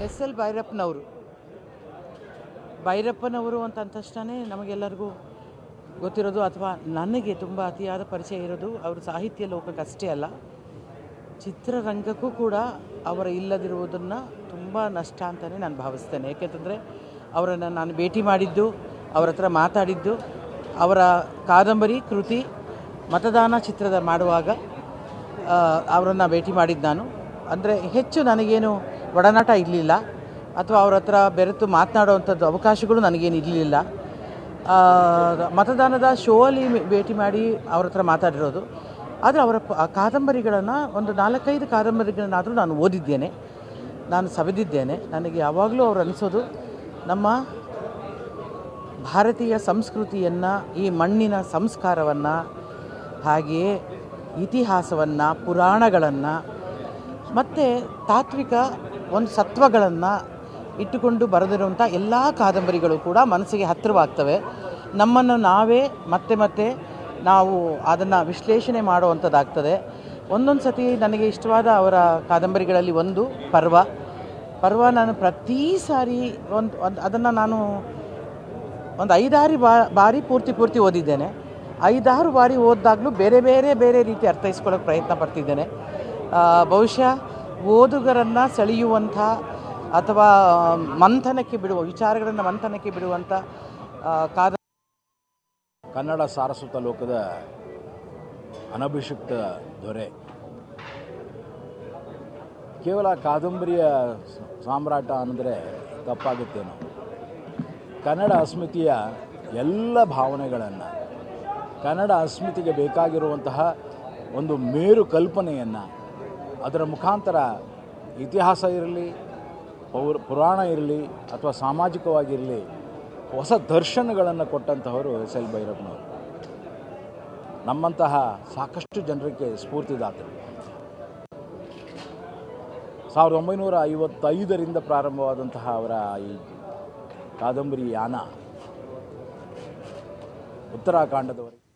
S L ಭೈರಪ್ಪನವರು ಅಂತ ಅಂದ ತಕ್ಷಣ ನಮಗೆಲ್ಲರಿಗೂ ಗೊತ್ತಿರೋದು ಅಥವಾ ನನಗೆ ತುಂಬ ಅತಿಯಾದ ಪರಿಚಯ ಇರೋದು ಅವರು ಸಾಹಿತ್ಯ ಲೋಕಕ್ಕೆ ಅಷ್ಟೇ ಅಲ್ಲ, ಚಿತ್ರರಂಗಕ್ಕೂ ಕೂಡ ಅವರ ಇಲ್ಲದಿರುವುದನ್ನು ತುಂಬ ನಷ್ಟ ಅಂತಲೇ ನಾನು ಭಾವಿಸ್ತೇನೆ. ಏಕೆಂತಂದರೆ ಅವರನ್ನು ನಾನು ಭೇಟಿ ಮಾಡಿದ್ದು, ಅವರ ಹತ್ರ ಮಾತಾಡಿದ್ದು, ಅವರ ಕಾದಂಬರಿ ಕೃತಿ ಮತದಾನ ಚಿತ್ರದ ಮಾಡುವಾಗ ಅವರನ್ನು ಭೇಟಿ ಮಾಡಿದ್ದು ನಾನು. ಅಂದರೆ ಹೆಚ್ಚು ನನಗೇನು ಒಡನಾಟ ಇರಲಿಲ್ಲ ಅಥವಾ ಅವ್ರ ಹತ್ರ ಬೆರೆತು ಮಾತನಾಡುವಂಥದ್ದು ಅವಕಾಶಗಳು ನನಗೇನು ಇರಲಿಲ್ಲ. ಮತದಾನದ ಶೋ ಅಲ್ಲಿ ಭೇಟಿ ಮಾಡಿ ಅವ್ರ ಹತ್ರ ಮಾತಾಡಿರೋದು. ಆದರೆ ಅವರ ಕಾದಂಬರಿಗಳನ್ನು ಒಂದು 4-5 ಕಾದಂಬರಿಗಳನ್ನಾದರೂ ನಾನು ಓದಿದ್ದೇನೆ, ನಾನು ಸವೆದಿದ್ದೇನೆ. ನನಗೆ ಯಾವಾಗಲೂ ಅವರು ಅನಿಸೋದು ನಮ್ಮ ಭಾರತೀಯ ಸಂಸ್ಕೃತಿಯನ್ನು, ಈ ಮಣ್ಣಿನ ಸಂಸ್ಕಾರವನ್ನು, ಹಾಗೆಯೇ ಇತಿಹಾಸವನ್ನು, ಪುರಾಣಗಳನ್ನು ಮತ್ತು ತಾತ್ವಿಕ ಒಂದು ಸತ್ವಗಳನ್ನು ಇಟ್ಟುಕೊಂಡು ಬರೆದಿರುವಂಥ ಎಲ್ಲ ಕಾದಂಬರಿಗಳು ಕೂಡ ಮನಸ್ಸಿಗೆ ಹತ್ತಿರವಾಗ್ತವೆ. ನಮ್ಮನ್ನು ನಾವೇ ಮತ್ತೆ ನಾವು ಅದನ್ನು ವಿಶ್ಲೇಷಣೆ ಮಾಡುವಂಥದ್ದಾಗ್ತದೆ. ಒಂದೊಂದು ಸತಿ ನನಗೆ ಇಷ್ಟವಾದ ಅವರ ಕಾದಂಬರಿಗಳಲ್ಲಿ ಒಂದು ಪರ್ವ ನಾನು ಪ್ರತಿ ಸಾರಿ ಅದನ್ನು ನಾನು ಒಂದು 5-6 ಬಾರಿ ಪೂರ್ತಿ ಓದಿದ್ದೇನೆ. 5-6 ಬಾರಿ ಓದಿದಾಗಲೂ ಬೇರೆ ರೀತಿ ಅರ್ಥೈಸ್ಕೊಳ್ಳೋಕೆ ಪ್ರಯತ್ನ ಪಡ್ತಿದ್ದೇನೆ. ಬಹುಶಃ ಓದುಗರನ್ನು ಸೆಳೆಯುವಂಥ ಅಥವಾ ವಿಚಾರಗಳನ್ನು ಮಂಥನಕ್ಕೆ ಬಿಡುವಂಥ ಕನ್ನಡ ಸಾರಸ್ವತ ಲೋಕದ ಅನಭಿಷಿಕ್ತ ದೊರೆ, ಕೇವಲ ಕಾದಂಬರಿಯ ಸಾಮ್ರಾಟ ಅಂದರೆ ತಪ್ಪಾಗುತ್ತೇನೋ. ಕನ್ನಡ ಅಸ್ಮಿತೆಯ ಎಲ್ಲ ಭಾವನೆಗಳನ್ನು, ಕನ್ನಡ ಅಸ್ಮಿತೆಗೆ ಬೇಕಾಗಿರುವಂತಹ ಒಂದು ಮೇರು ಕಲ್ಪನೆಯನ್ನು ಅದರ ಮುಖಾಂತರ ಇತಿಹಾಸ ಇರಲಿ, ಪುರಾಣ ಇರಲಿ ಅಥವಾ ಸಾಮಾಜಿಕವಾಗಿರಲಿ ಹೊಸ ದರ್ಶನಗಳನ್ನು ಕೊಟ್ಟಂತಹವರು ಎಸ್ ಎಲ್ ಭೈರಪ್ಪನವರು. ನಮ್ಮಂತಹ ಸಾಕಷ್ಟು ಜನರಿಗೆ ಸ್ಫೂರ್ತಿದಾತರು. 1955ರಿಂದ ಪ್ರಾರಂಭವಾದಂತಹ ಅವರ ಈ ಕಾದಂಬರಿ ಯಾನ ಉತ್ತರಾಖಂಡದವರೆಗೆ